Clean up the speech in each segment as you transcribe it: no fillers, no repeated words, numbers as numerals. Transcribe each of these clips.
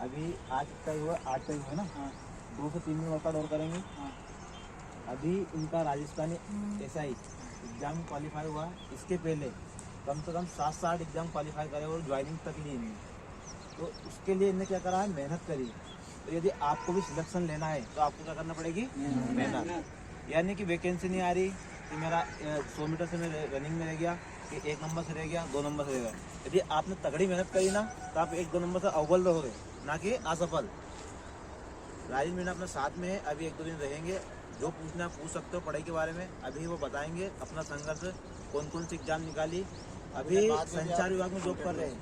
अभी आज तक हुआ 8 तक हुआ ना। हाँ 2 से 3 दिन वर्कआउट और करेंगे। हाँ अभी इनका राजस्थानी एसआई एग्ज़ाम क्वालिफाई हुआ, इसके पहले कम से कम 7 से 8 एग्ज़ाम क्वालिफाई करे और ज्वाइनिंग तक ली इन्हें। तो उसके लिए इन्हें क्या करा है, मेहनत करी। तो यदि आपको भी सिलेक्शन लेना है तो आपको क्या करना पड़ेगी, मेहनत। यानी कि वैकेंसी नहीं आ रही कि मेरा 100 मीटर से मैं रनिंग में रह गया, कि 1 नंबर से रह गया, 2 नंबर से रह गया। यदि आपने तगड़ी मेहनत करी ना तो आप 1-2 नंबर से अव्वल रहोगे, ना कि असफल। राजेश मीणा अपने साथ में है, अभी 1-2 दिन रहेंगे। जो पूछना है पूछ सकते हो पढ़ाई के बारे में, अभी वो बताएंगे अपना संघर्ष, कौन कौन सी एग्जाम निकाली। अभी संचार विभाग में जॉब कर रहे हैं,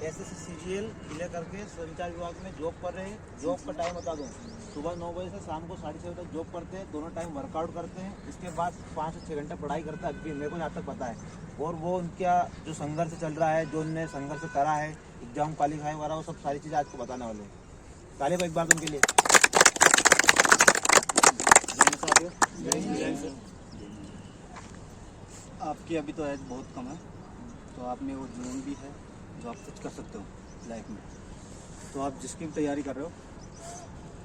SSCGL क्लियर करके संचार विभाग में जॉब कर रहे हैं। जॉब का टाइम बता दूँ, सुबह 9 बजे से शाम को 6:30 तक जॉब करते हैं, दोनों टाइम वर्कआउट करते हैं। इसके बाद 5 से 6 घंटे पढ़ाई करते हैं, अभी मेरे को यहाँ तक पता है। और वो उनका जो संघर्ष चल रहा है, जो उनने संघर्ष करा है, एग्जाम क्वालिफाई हो रहा, वो सब सारी चीज़ें आज को बताने वाले हैं। तालिब एक बार उनके लिए। आपकी अभी तो एज बहुत कम है, तो आप में वो जुनून भी है जो आप कुछ कर सकते हो लाइफ में। तो आप जिसकी भी तैयारी कर रहे हो,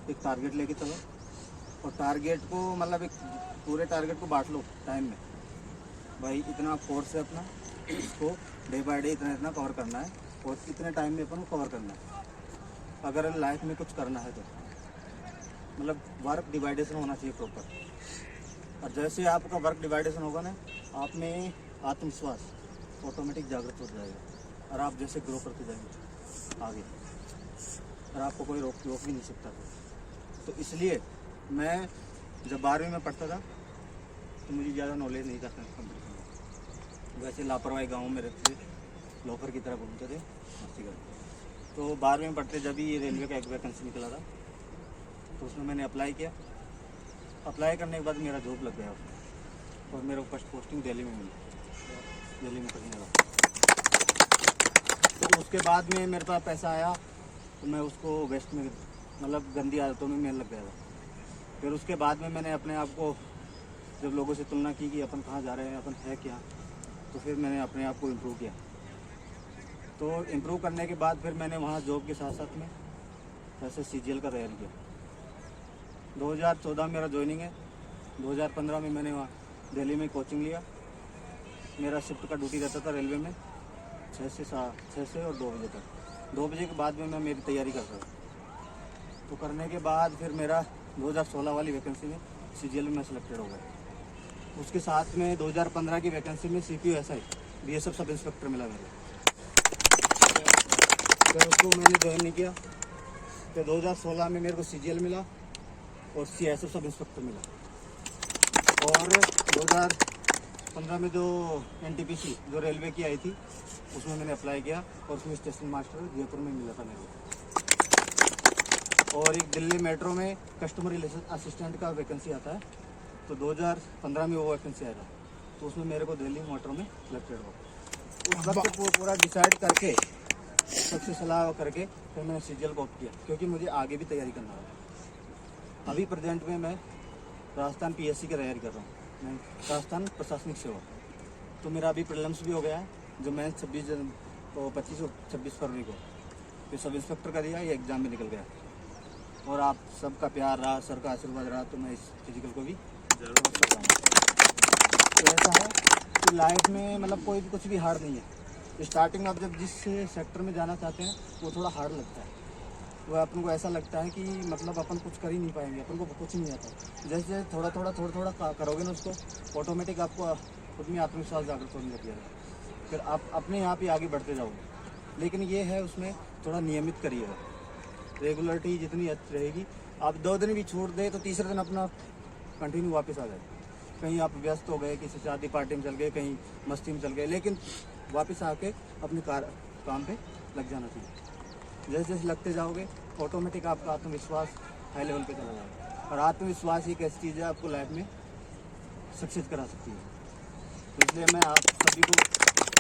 एक टारगेट लेके चलो, और टारगेट को मतलब एक पूरे टारगेट को बांट लो टाइम में। भाई इतना कोर्स है अपना, इसको डे बाय डे इतना इतना कवर करना है, और इतने टाइम में अपन को कवर करना है। अगर लाइफ में कुछ करना है तो मतलब वर्क डिवाइडेशन होना चाहिए प्रॉपर। और जैसे आपका वर्क डिवाइडेशन होगा ना, आप में आत्मविश्वास ऑटोमेटिक जागृत हो जाएगा, और आप जैसे ग्रो करते जाएंगे आगे, और आपको कोई रोक भी नहीं सकता। तो इसलिए मैं जब 12वीं में पढ़ता था तो मुझे ज़्यादा नॉलेज नहीं था कंपटीशन। वैसे लापरवाही गाँव में रहते थे, लोफर की तरह घूमते थे, मस्ती करते। तो 12वीं में पढ़ते जब ही रेलवे का एक वैकेंसी निकला था, तो उसमें मैंने अप्लाई किया। अप्लाई करने के बाद मेरा जॉब लग गया उसमें, और मेरा फर्स्ट पोस्टिंग दिल्ली में मिली, दिल्ली में करने लगा। तो उसके बाद में मेरे पास पैसा आया, तो मैं उसको वेस्ट में मतलब गंदी आदतों में मैं लग गया था। फिर उसके बाद में मैंने अपने आप को जब लोगों से तुलना की कि अपन कहाँ जा रहे हैं, अपन है क्या, तो फिर मैंने अपने आप को इम्प्रूव किया। तो इम्प्रूव करने के बाद फिर मैंने वहाँ जॉब के साथ साथ में SSCGL का तैयारी किया। 2014 में मेरा ज्वाइनिंग है। 2015 में मैंने वहाँ दिल्ली में कोचिंग लिया। मेरा शिफ्ट का ड्यूटी रहता था रेलवे में 6 से और 2 बजे तक। 2 बजे के बाद में मैं मेरी तैयारी करता था। तो करने के बाद फिर मेरा 2016 वाली वैकेंसी में CGL में सिलेक्टेड हो गया। उसके साथ में 2015 की वैकेंसी में CPO-SI BSF सब इंस्पेक्टर मिला मेरे। फिर उसको मैंने ज्वाइन नहीं किया। फिर 2016 में मेरे को CGL मिला और CSF सब इंस्पेक्टर मिला। और 2015 में जो NTPC जो रेलवे की आई थी, उसमें मैंने अप्लाई किया, और उसमें स्टेशन मास्टर जयपुर में मिला था मेरे को। और एक दिल्ली मेट्रो में कस्टमर रिलेशन असिस्टेंट का वैकेंसी आता है, तो 2015 में वो वैकेंसी आया था, तो उसमें मेरे को दिल्ली मेट्रो में सिलेक्टेड हुआ। उस वक्त पूरा डिसाइड करके, सबसे सलाह करके फिर मैंने CGL को ऑप्ट किया, क्योंकि मुझे आगे भी तैयारी करना था। अभी प्रेजेंट में मैं राजस्थान PSC की तैयारी कर रहा हूँ, मैं राजस्थान प्रशासनिक सेवा। तो मेरा अभी प्रीलिम्स भी हो गया है, जो मैं 25 और 26 फरवरी को फिर सब इंस्पेक्टर का दिया, ये एग्ज़ाम में निकल गया। और आप सबका प्यार रहा, सर का आशीर्वाद रहा, तो मैं इस फिजिकल को भी जरूर कर रहा हूँ। तो ऐसा है कि लाइफ में मतलब कोई भी कुछ भी हार्ड नहीं है। स्टार्टिंग में आप जब जिस सेक्टर में जाना चाहते हैं वो थोड़ा हार्ड लगता है। वो अपन को ऐसा लगता है कि मतलब अपन कुछ कर ही नहीं पाएंगे, अपन को कुछ नहीं आता। जैसे थोड़ा थोड़ा करोगे ना उसको, ऑटोमेटिक आपको खुद में आत्मविश्वास जागृत होने लग जाएगा। फिर आप अपने आप ही आगे बढ़ते जाओगे। लेकिन ये है उसमें थोड़ा नियमित करिएगा, रेगुलरिटी जितनी अच्छी रहेगी। आप 2 दिन भी छोड़ दे तो तीसरे दिन अपना कंटिन्यू वापस आ जाए। कहीं आप व्यस्त हो गए, किसी शादी पार्टी में चल गए, कहीं मस्ती में चल गए, लेकिन वापस आके अपने काम पे लग जाना चाहिए। जैसे जैसे लगते जाओगे ऑटोमेटिक आपका आत्मविश्वास हाई लेवल पे चला जाएगा। और आत्मविश्वास एक ऐसी चीज़ है आपको लाइफ में सक्सेस करा सकती है। तो इसलिए मैं आप सभी को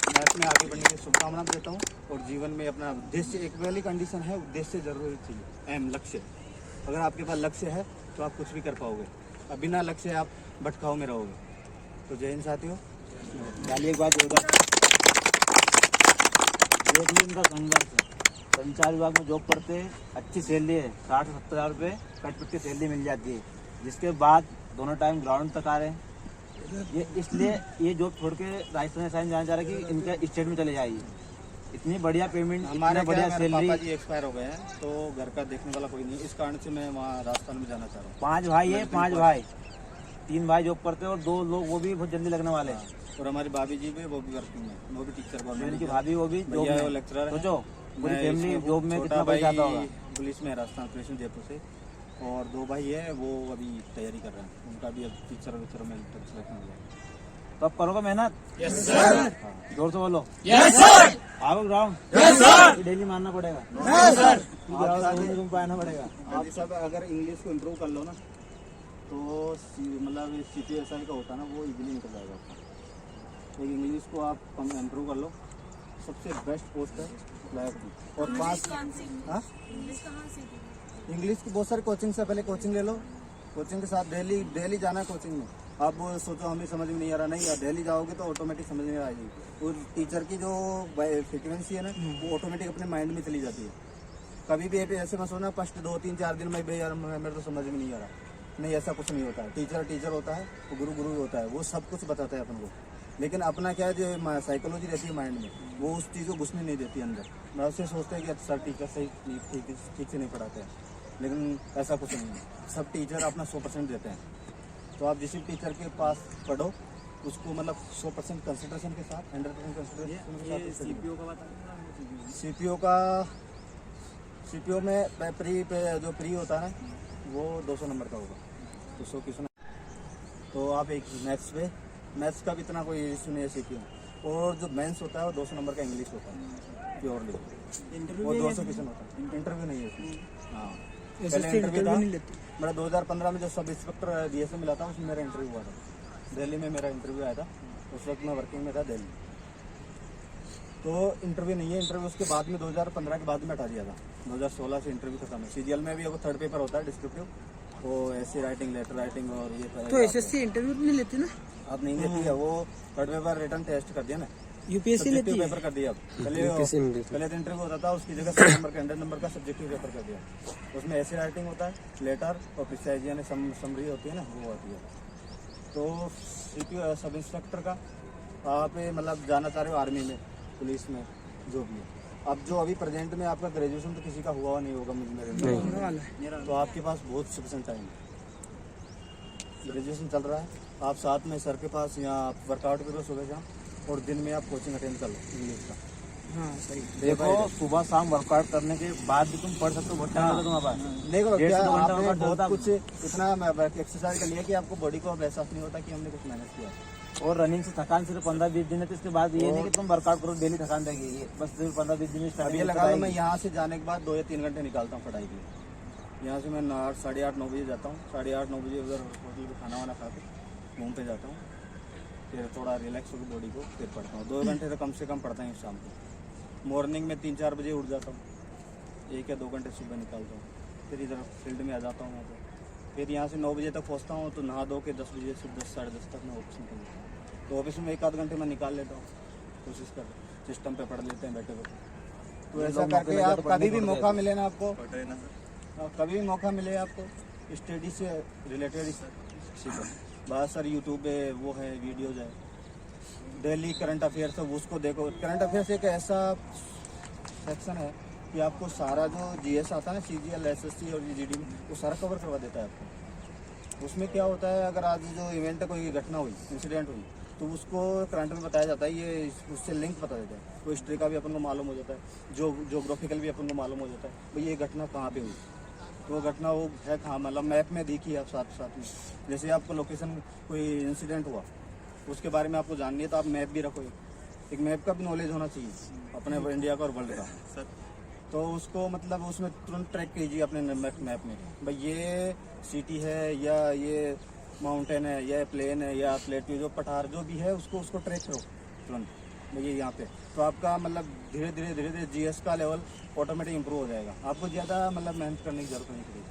लाइफ में आगे बढ़ने की शुभकामना देता हूँ। और जीवन में अपना उद्देश्य, एक पहली कंडीशन है उद्देश्य जरूर चाहिए, एम लक्ष्य। अगर आपके पास लक्ष्य है तो आप कुछ भी कर पाओगे, और बिना लक्ष्य आप भटकाव में रहोगे। तो जय हिंद साथियों। एक बात देख लीजिए इनका संघर्ष है। संचार विभाग में जॉब करते हैं, अच्छी सैलरी है, 60 से 70 हज़ार रुपये कट पिट की सैलरी मिल जाती है, जिसके बाद दोनों टाइम ग्राउंड तक आ रहे हैं। ये इसलिए ये जॉब छोड़ के राजस्थान साइन जाना चाह रहे हैं कि इनके स्टेट में चले जाइए, इतनी बढ़िया पेमेंट, हमारे बढ़िया मेरे सैलरी। पापा जी एक्सपायर हो गए हैं, तो घर का देखने वाला कोई नहीं, इस कारण से मैं वहाँ राजस्थान में जाना चाह रहा हूँ। 5 भाई है, 5 भाई, 3 भाई जॉब करते हैं और 2 लोग वो भी बहुत जल्दी लगने वाले हैं। और हमारी भाभी जी भी, वो भी वर्किंग में, वो भी टीचर गवर्नमेंट उनकी भाभी वो भी जॉब में, लेक्चरर है। सोचो पूरी मैं फैमिली इसमें जॉब में छोटा कितना पैसा आता होगा। पुलिस में राजस्थान पुलिस में जयपुर से, और 2 भाई है वो अभी तैयारी कर रहे हैं, उनका भी अब टीचर विचर में सिलेक्शन हो गया। तो अब करोगे मेहनत? Yes sir. जोर से बोलो यस सर। आओ ग्राउंड, यस सर। डेली मारना पड़ेगा, यस सर। तुम को आना पड़ेगा। आप सब अगर इंग्लिश को इम्प्रूव कर लो ना, तो मतलब CPSI का होता है ना, वो इजीली निकल जाएगा आपका। एक इंग्लिश को आप इम्प्रूव कर लो, सबसे बेस्ट पोस्ट है फ्लैग की। और 5 हाँ इंग्लिश की बहुत सारी कोचिंग से, पहले कोचिंग ले लो, कोचिंग के साथ डेली जाना है कोचिंग में। आप वो सोचो हमें समझ में नहीं आ रहा, नहीं यार डेली जाओगे तो ऑटोमेटिक समझ में आ जाएगी। वो टीचर की जो फ्रिक्वेंसी है ना, वो ऑटोमेटिक अपने माइंड में चली जाती है। कभी भी ऐसे मत सोचना फर्स्ट 2, 3, 4 दिन में यार मेरे तो समझ में नहीं आ रहा, नहीं ऐसा कुछ नहीं होता है। टीचर होता है, वो गुरु होता है, वो सब कुछ बताता है अपन को। लेकिन अपना क्या है, जो साइकोलॉजी रहती है माइंड में, वो उस चीज़ को घुसने नहीं देती अंदर। मैं उससे सोचते हैं कि सर टीचर सही ठीक से नहीं पढ़ाते हैं, लेकिन ऐसा कुछ नहीं है। सब टीचर अपना 100% देते हैं। तो आप जिस टीचर के पास पढ़ो, उसको मतलब 100% कंसंट्रेशन के साथ, 100% कंसंट्रेशन के साथ। CPO का बता, CPO में जो प्री होता है ना, वो 200 नंबर का होगा, 200 क्वेश्चन। तो आप एक मैथ्स का भी इतना कोई इशू नहीं है CPO। और जो मेंस होता है वो 200 नंबर का इंग्लिश होता है प्योरली, वो 200 क्वेश्चन होता है। इंटरव्यू नहीं है, हाँ पहले इंटरव्यू था मेरा 2015 में, जो सब इंस्पेक्टर DSA मिला था, उसमें मेरा इंटरव्यू हुआ था। दिल्ली में मेरा इंटरव्यू आया था, उस वक्त मैं वर्किंग में था दिल्ली। तो इंटरव्यू नहीं है, इंटरव्यू उसके बाद में 2015 के बाद में हटा दिया था। 2016 से इंटरव्यू खत्म है। CGL में भी अब 3rd पेपर होता है डिस्क्रिप्टिव, वो ऐसी राइटिंग, लेटर राइटिंग और ये। तो SSC इंटरव्यू नहीं लेती ना? अब नहीं लेती है, वो 3rd पेपर रिटर्न टेस्ट कर दिया ना, UPSC लेती है। पेपर कर दिया। अब पहले तो इंटरव्यू होता था, उसकी जगह 100 नंबर का 100 नंबर का सब्जेक्टिव पेपर कर दिया। उसमें ऐसी राइटिंग होता है, लेटर और प्रिसाइज यानी समरी होती है ना, वो होती है। तो CPO सब इंस्पेक्टर का आप मतलब जाना चाह रहे हो आर्मी में, पुलिस में, जो भी है। अब जो अभी प्रेजेंट में आपका ग्रेजुएशन तो किसी का हुआ नहीं होगा मेरे, तो आपके पास बहुत सफिशिएंट टाइम है। ग्रेजुएशन चल रहा है, आप साथ में सर के पास यहाँ वर्कआउट करो सुबह शाम, और दिन में आप कोचिंग अटेंड कर लो इंग्लिश का। हाँ सही। देखो सुबह शाम वर्कआउट करने के बाद भी तुम पढ़ सकते हो, बहुत टाइम लगता है तुम्हारे पास। देखो डेढ़ क्या से 2 घंटा आपने वर्कआउट बहुत होता है। कुछ इतना एक्सरसाइज कर लिया कि आपको बॉडी को अब एहसास नहीं होता कि हमने कुछ मेहनत किया। और रनिंग से थकान सिर्फ 15-20 दिन है, तो इसके बाद ये नहीं कि तुम वर्कआउट करो डेली थकान देगी, ये बस सिर्फ 15-20 दिन अब ये स्टार्टिंग लगा लो, मैं यहाँ से जाने के बाद 2 या 3 घंटे निकालता हूँ पढ़ाई के लिए। यहाँ से मैं 8, साढ़े 8, 9 बजे जाता हूँ, 8:30, 9 बजे उधर होटल पे खाना वाना खा के घूम पे जाता हूँ, फिर थोड़ा रिलैक्स होकर बॉडी को फिर पढ़ता हूँ। 2 घंटे तो कम से कम पढ़ता हूँ शाम को। मॉर्निंग में 3-4 बजे उठ जाता हूँ, 1 या 2 घंटे सुबह निकालता हूँ, फिर इधर फील्ड में आ जाता हूँ। वहाँ पर फिर यहाँ से 9 बजे तक पहुँचता हूँ, तो नहा धो के 10 बजे से 10, साढ़े 10 तक मैं ऑफिस निकल जाता हूँ। तो ऑफिस में 1-8 घंटे मैं निकाल लेता हूँ, कोशिश कर सिस्टम पे पढ़ लेते हैं बैठे बैठे। तो ऐसा करके आप कभी भी मौका मिले ना आपको, कभी भी मौका मिले आपको स्टडी से रिलेटेड सीखो। बहुत सारी यूट्यूब पे वो है वीडियोज है, डेली करंट अफेयर्स है, उसको देखो। करंट अफेयर्स एक ऐसा सेक्शन है कि आपको सारा जो GS आता है ना, CGL, SSC और GD में, वो सारा कवर करवा देता है आपको। उसमें क्या होता है, अगर आज जो इवेंट कोई घटना हुई, इंसिडेंट हुई, तो उसको करंट में बताया जाता है, ये उससे लिंक बता देता है। तो हिस्ट्री का भी अपन को मालूम हो जाता है, जो जोग्राफिकल भी अपन को मालूम हो जाता है, भाई ये घटना कहाँ पे हुई, तो वो घटना वो है कहाँ, मतलब मैप में देखी आप साथ साथ में। जैसे आपको लोकेशन कोई इंसिडेंट हुआ, उसके बारे में आपको जाननी है, तो आप मैप भी रखो। एक मैप का भी नॉलेज होना चाहिए अपने इंडिया का और वर्ल्ड का। तो उसको मतलब उसमें तुरंत ट्रैक कीजिए अपने मैप में, भाई ये सिटी है या ये माउंटेन है या प्लेन है या प्लेट्यू, जो पठार जो भी है उसको ट्रैक करो तुरंत, भाई ये यहाँ पे। तो आपका मतलब धीरे धीरे GS का लेवल ऑटोमेटिक इंप्रूव हो जाएगा। आपको ज़्यादा मतलब मेहनत करने की जरूरत नहीं पड़ेगी,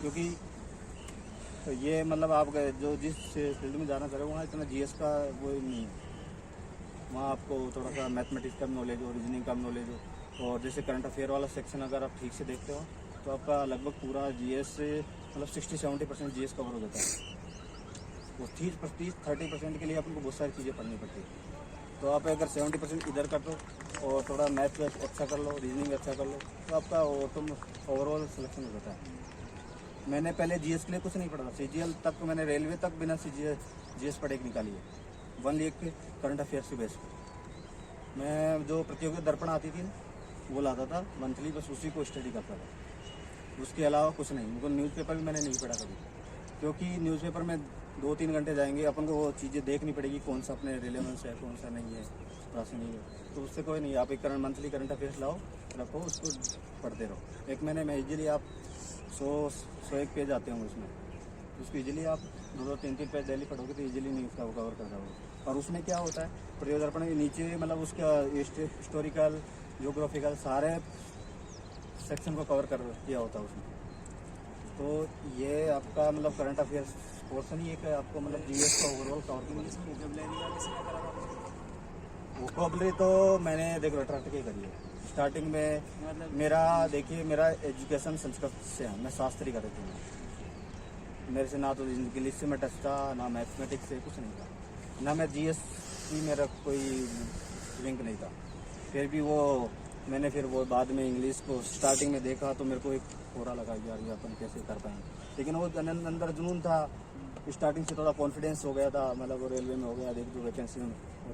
क्योंकि ये मतलब आप जो जिस फील्ड में जाना चाह रहे हो वहाँ इतना GS का वो नहीं है। वहाँ आपको थोड़ा सा मैथमेटिक्स का नॉलेज हो, रीजनिंग का नॉलेज हो, और जैसे करंट अफेयर वाला सेक्शन अगर आप ठीक से देखते हो तो आपका लगभग पूरा जीएस से मतलब 60-70% जीएस कवर हो जाता है। वो 30% के लिए आपको बहुत सारी चीज़ें पढ़नी पड़ती है। तो आप अगर 70% इधर कर दो और थोड़ा मैथ अच्छा कर लो, रीजनिंग अच्छा कर लो, तो आपका ओवरऑल सिलेक्शन हो जाता है। मैंने पहले जीएस के लिए कुछ नहीं पढ़ा था, सीजीएल तक मैंने रेलवे तक बिना जीएस पढ़े निकाली है, 1 वीक के करंट अफेयर्स के बेस पर। मैं जो प्रतियोगिता दर्पण आती थी वो लाता था मंथली, बस उसी को स्टडी करता था, उसके अलावा कुछ नहीं। मुझको न्यूज़पेपर भी मैंने नहीं पढ़ा कभी, क्योंकि न्यूज़पेपर में 2-3 घंटे जाएंगे, अपन को वो चीज़ें देखनी पड़ेगी कौन सा अपने रिलेवेंस है, कौन सा नहीं है, प्रासंगिक है, तो उससे कोई नहीं। आप एक मंथली करंट अफेयर्स लाओ, रखो, उसको पढ़ते रहो। एक महीने में इजीली आप 100-101 पेज आते होंगे उसमें, उसको इजीली आप 2-3 पेज डेली पढ़ोगे तो इजीली न्यूज़ का कवर कर जाओगे। और उसमें क्या होता है, प्रतियोगिता दर्पण के नीचे मतलब उसका हिस्टोरिकल, जियोग्राफिकल सारे सेक्शन को कवर कर किया होता है उसमें। तो ये आपका मतलब करंट अफेयर्स पोर्सन ही एक है, आपको मतलब जीएस का ओवरऑल कवर। वोकैबुलरी तो मैंने देखो रट के करी है। स्टार्टिंग में मेरा देखिए, मेरा एजुकेशन संस्कृत से है, मैं शास्त्री का रहती हूँ। मेरे से ना तो इंग्लिश से मैं टच था, ना मैथमेटिक्स से कुछ नहीं था, ना मैं जीएस की मेरा कोई लिंक नहीं था। फिर भी वो मैंने फिर वो बाद में इंग्लिश को स्टार्टिंग में देखा तो मेरे को एक थोड़ा लगा यार ये अपन कैसे कर पाएंगे, लेकिन वो अंदर जुनून था। स्टार्टिंग से थोड़ा कॉन्फिडेंस हो गया था, मतलब वो रेलवे में हो गया, 1-2 वैकेंसी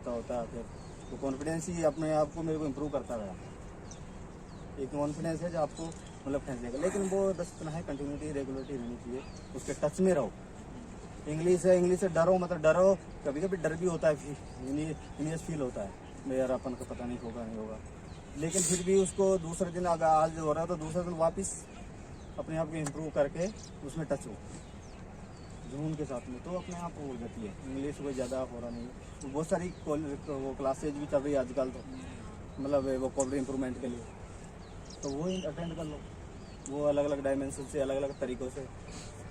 होता फिर तो कॉन्फिडेंस ही अपने आप को मेरे को इम्प्रूव करता गया। एक कॉन्फिडेंस है जो आपको मतलब खींच देगा, लेकिन वो बस इतना है कंटिन्यूटी, रेगुलरिटी रहनी चाहिए, उसके टच में रहो। इंग्लिश है, इंग्लिश से डरो मतलब डरो, कभी कभी डर भी होता है, इनियस फील होता है यार अपन को पता नहीं होगा नहीं होगा, लेकिन फिर भी उसको दूसरे दिन अगर आज हो रहा है तो दूसरे दिन वापस अपने आप को इम्प्रूव करके उसमें टच हो जुनून के साथ में, तो अपने आप हो जाती है। इंग्लिश कोई ज़्यादा हो रहा नहीं, तो बहुत सारी वो क्लासेज भी चल रही है आजकल, तो मतलब वो वोकैबुलरी इंप्रूवमेंट के लिए, तो वो अटेंड कर लो। वो अलग अलग डायमेंशन से, अलग अलग तरीक़ों से,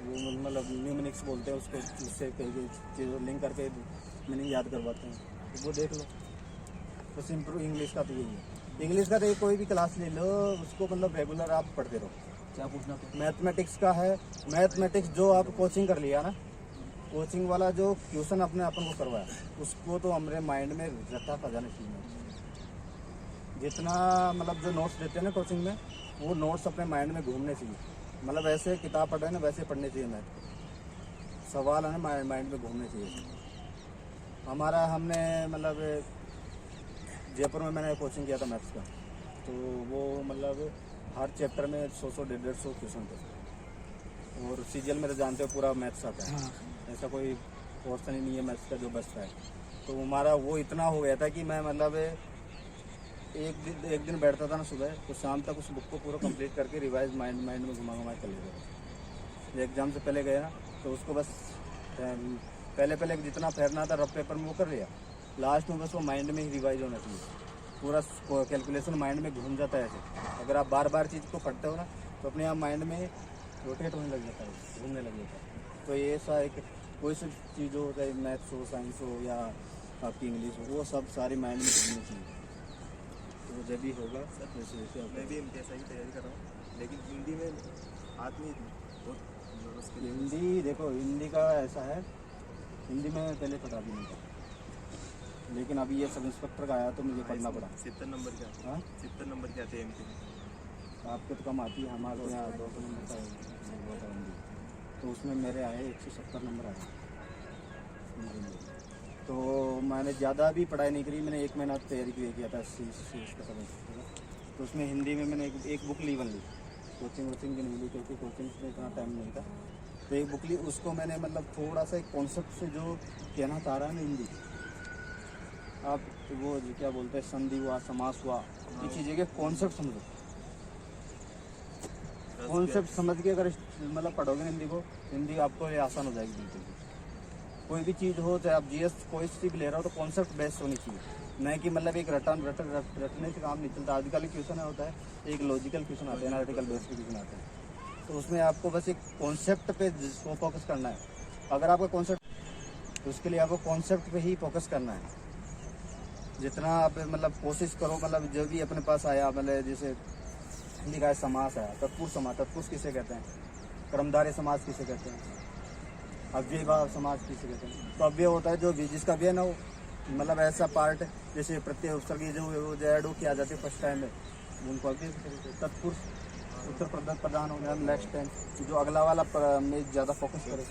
वो मतलब न्यूमेरिक्स बोलते हैं उसको, उससे कई चीज़ों लिंक करके मीनिंग याद करवाते हैं, तो वो देख लो। बस इम्प्रूव इंग्लिश का तो यही है। इंग्लिश का तो कोई भी क्लास ले लो, उसको मतलब रेगुलर आप पढ़ते रहो। क्या पूछना था? मैथमेटिक्स का है, मैथमेटिक्स जो आप कोचिंग कर लिया ना, कोचिंग वाला जो ट्यूशन अपने अपन को करवाया, उसको तो हमारे माइंड में रखा था जाने चाहिए। जितना मतलब जो नोट्स देते हैं ना कोचिंग में, वो नोट्स अपने माइंड में घूमने चाहिए। मतलब ऐसे किताब पढ़ रहे हैं ना वैसे पढ़ने चाहिए, मैथ सवाल है ना माइंड में घूमने चाहिए। हमारा हमने मतलब जयपुर में मैंने कोचिंग किया था मैथ्स का, तो वो मतलब हर चैप्टर में 100-150 क्वेश्चन थे, और सीजीएल में तो जानते हो पूरा मैथ्स आता है। ऐसा कोई पोर्सन ही नहीं है मैथ्स का जो बचता है। तो हमारा वो इतना हो गया था कि मैं मतलब एक दिन बैठता था ना सुबह, तो शाम तक उस बुक को पूरा कंप्लीट करके रिवाइज माइंड में घुमा कर लेता। एग्जाम से पहले गया ना तो उसको बस पहले जितना फेरना था रफ पेपर में वो कर लिया, लास्ट में बस वो माइंड में ही रिवाइज होना चाहिए। पूरा कैलकुलेशन माइंड में घूम जाता है ऐसे। अगर आप बार बार चीज़ को पढ़ते हो ना तो अपने आप माइंड में रोटेट होने लग जाता है, घूमने लग जाता है। तो ये ऐसा एक कोई सी चीज़ हो, चाहे मैथ्स हो, साइंस हो या आपकी इंग्लिश हो, वो सब सारी माइंड में घूमनी चाहिए। तो जब भी होगा सब वैसे मैं भी एमटीएस की तैयारी कर रहा हूँ, लेकिन हिंदी में हाथ नहीं बहुत। हिंदी देखो, हिंदी का ऐसा है, हिंदी में पहले पता भी नहीं था, लेकिन अभी ये सब इंस्पेक्टर का आया तो मुझे पढ़ना पड़ा। 70 नंबर क्या? हाँ 70 नंबर क्या थे एमटी में? आपके तो कम आती है, हमारे यहाँ 200 नंबर का होता है हिंदी, तो उसमें मेरे आए 170 नंबर आए हिंदी में। तो मैंने ज़्यादा भी पढ़ाई नहीं करी, मैंने 1 महीना तैयारी किया था इसका समझ। तो उसमें हिंदी में मैंने एक बुक ली ली, कोचिंग भी नहीं ली क्योंकि कोचिंग में इतना टाइम नहीं था। तो एक बुक ली, उसको मैंने मतलब थोड़ा सा एक कॉन्सेप्ट से जो कहना चाह रहा है ना हिंदी, आप वो जो क्या बोलते हैं संधि हुआ, समास हुआ, ये चीज़ें के कॉन्सेप्ट समझो। कॉन्सेप्ट समझ के अगर मतलब पढ़ोगे हिंदी को, हिंदी आपको ये आसान हो जाएगी बिल्कुल। कोई भी चीज़ हो, चाहे आप जीएस कोई सी भी ले रहे हो, तो कॉन्सेप्ट बेस्ड होनी चाहिए, नहीं कि मतलब एक रटने से काम नहीं चलता। आजकल क्वेश्चन होता है, एक लॉजिकल क्वेश्चन आते हैं, एनालिटिकल बेस्ड क्वेश्चन आते हैं, तो उसमें आपको बस एक कॉन्सेप्ट पे फोकस करना है। अगर आपका कॉन्सेप्ट, तो उसके लिए आपको कॉन्सेप्ट पे ही फोकस करना है। जितना आप मतलब कोशिश करो, मतलब जो भी अपने पास आया, मतलब जैसे हिंदी का समास आया, तत्पुरुष समास, तत्पुरुष किसे कहते हैं, कर्मधारय समास किसे कहते हैं, अव्यय भाव समास किसे कहते हैं। तो अव्यय होता है जो भी जिसका व्यय ना हो, मतलब ऐसा पार्ट जैसे प्रत्यय उपसर्ग जो ऐड हो किया जाते फर्स्ट टाइम में, उनको अव्यय कहते हैं। तत्पुरुष उत्तर प्रदान हो गया नेक्स्ट टाइम, जो अगला वाला में ज़्यादा फोकस करे,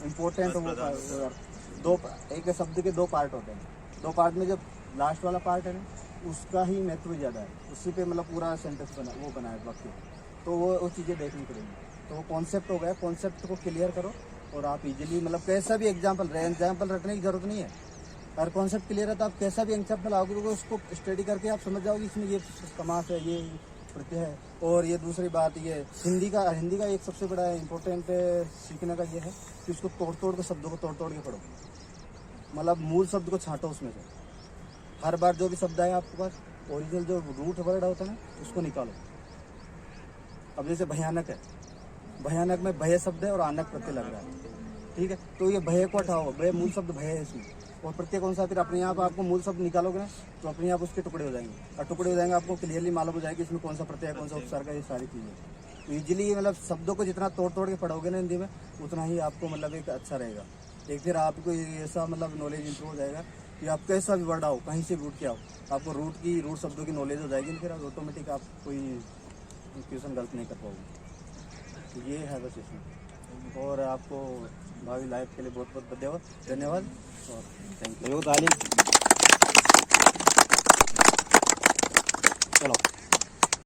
इम्पोर्टेंट वो दो, एक शब्द के दो पार्ट होते हैं, दो पार्ट में जो लास्ट वाला पार्ट है ना, उसका ही महत्व ज़्यादा है, उसी पे मतलब पूरा सेंटेंस बना है वाक्य। तो वो चीज़ें देखनी पड़ेगी। तो वो कॉन्सेप्ट हो गया, कॉन्सेप्ट को क्लियर करो और आप इजीली मतलब कैसा भी एग्जाम्पल रटने की जरूरत नहीं है। अगर कॉन्सेप्ट क्लियर है तो आप कैसा भी एग्जाम्पल आओगे तो उसको स्टडी करके आप समझ जाओगे इसमें ये समास है, ये प्रत्यय है। और ये दूसरी बात, ये हिंदी का एक सबसे बड़ा इम्पोर्टेंट सीखने का ये है कि उसको तोड़ के शब्दों को तोड़ के पढ़ो, मतलब मूल शब्द को छांटो उसमें से। हर बार जो भी शब्द आए आपके पास, ओरिजिनल जो रूट वर्ड होता है ना, उसको निकालो। अब जैसे भयानक है, भयानक में भय शब्द है और आनक प्रत्यय लग रहा है, ठीक है, तो ये भय को हटाओ, भय मूल शब्द भय है इसमें, और प्रत्यय कौन सा, फिर अपने आप आपको मूल शब्द निकालोगे ना तो अपने आप उसके टुकड़े हो जाएंगे, और टुकड़े हो जाएंगे आपको क्लियरली मालूम हो जाएगी इसमें कौन सा प्रत्यय है, कौन सा उपसर्ग है, ये सारी चीज़ें। तो ईजिली मतलब शब्दों को जितना तोड़ के पढ़ोगे ना हिंदी में, उतना ही आपको मतलब एक अच्छा रहेगा। एक फिर आपको ऐसा मतलब नॉलेज इंप्रूव हो जाएगा कि आप कैसा भी वर्ड आओ, कहीं से भी उठ के आओ, आपको रूट शब्दों की नॉलेज हो जाएगी, फिर ऑटोमेटिक आप कोई क्वेश्चन गलत नहीं कर पाओगे। तो ये है बस इसमें। और आपको भावी लाइफ के लिए बहुत बहुत धन्यवाद और थैंक यू। चलो।